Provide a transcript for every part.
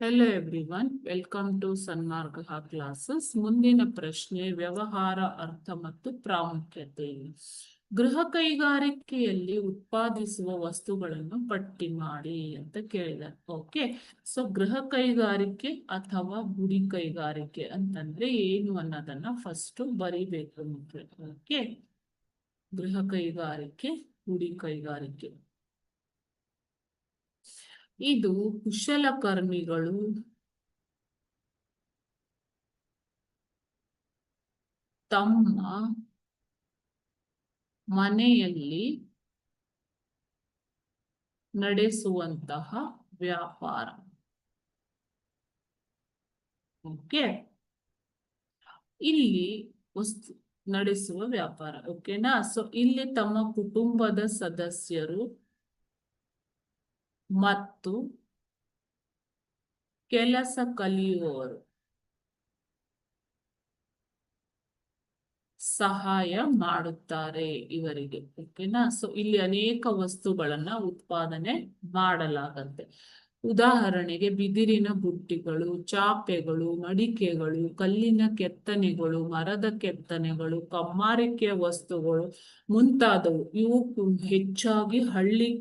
Hello everyone, welcome to Sanmarga classes. ಮುಂದಿನ ಪ್ರಶ್ನೆ ವ್ಯವಹಾರ ಅರ್ಥ ಮತ್ತು ಪ್ರಾಮುಖ್ಯತೆ. ಗೃಹ ಕೈಗಾರಿಕೆಯಲ್ಲಿ ಉತ್ಪಾದಿಸುವ ವಸ್ತುಗಳನ್ನು ಪಟ್ಟಿ ಮಾಡಿ ಅಂತ ಕೇಳಿದ್ದಾರೆ. ಓಕೆ, ಸೊ ಗೃಹ ಕೈಗಾರಿಕೆ ಅಥವಾ ಗುಡಿ ಕೈಗಾರಿಕೆ ಅಂತಂದ್ರೆ ಏನು ಅನ್ನೋದನ್ನ ಫಸ್ಟ್ ಬರಿಬೇಕು ಮಕ್ಕಳು. ಓಕೆ, ಗೃಹ ಕೈಗಾರಿಕೆ, ಗುಡಿ ಕೈಗಾರಿಕೆ ಇದು ಕುಶಲಕರ್ಮಿಗಳು ತಮ್ಮ ಮನೆಯಲ್ಲಿ ನಡೆಸುವಂತಹ ವ್ಯಾಪಾರ. ಓಕೆ, ಇಲ್ಲಿ ವಸ್ತು ನಡೆಸುವ ವ್ಯಾಪಾರ. ಓಕೆನಾ? ಸೊ ಇಲ್ಲಿ ತಮ್ಮ ಕುಟುಂಬದ ಸದಸ್ಯರು ಮತ್ತು ಕೆಲಸ ಕಲಿಯುವವರು ಸಹಾಯ ಮಾಡುತ್ತಾರೆ ಇವರಿಗೆ. ಓಕೆನಾ? ಸೊ ಇಲ್ಲಿ ಅನೇಕ ವಸ್ತುಗಳನ್ನ ಉತ್ಪಾದನೆ ಮಾಡಲಾಗತ್ತೆ. ಉದಾಹರಣೆಗೆ ಬಿದಿರಿನ ಬುಟ್ಟಿಗಳು, ಚಾಪೆಗಳು, ಮಡಿಕೆಗಳು, ಕಲ್ಲಿನ ಕೆತ್ತನೆಗಳು, ಮರದ ಕೆತ್ತನೆಗಳು, ಕಮ್ಮಾರಿಕೆಯ ವಸ್ತುಗಳು ಮುಂತಾದವು. ಇವು ಹೆಚ್ಚಾಗಿ ಹಳ್ಳಿ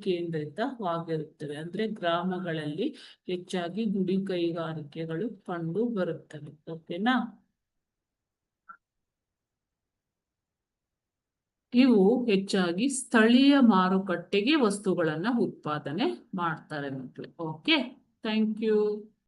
ಕೇಂದ್ರಿತವಾಗಿರುತ್ತವೆ. ಅಂದ್ರೆ ಗ್ರಾಮಗಳಲ್ಲಿ ಹೆಚ್ಚಾಗಿ ಗುಡಿ ಕೈಗಾರಿಕೆಗಳು ಕಂಡು ಬರುತ್ತವೆ. ಓಕೆನಾ? ಇವು ಹೆಚ್ಚಾಗಿ ಸ್ಥಳೀಯ ಮಾರುಕಟ್ಟೆಗೆ ವಸ್ತುಗಳನ್ನ ಉತ್ಪಾದನೆ ಮಾಡ್ತಾರೆ ಮಕ್ಕಳು. Okay, thank you.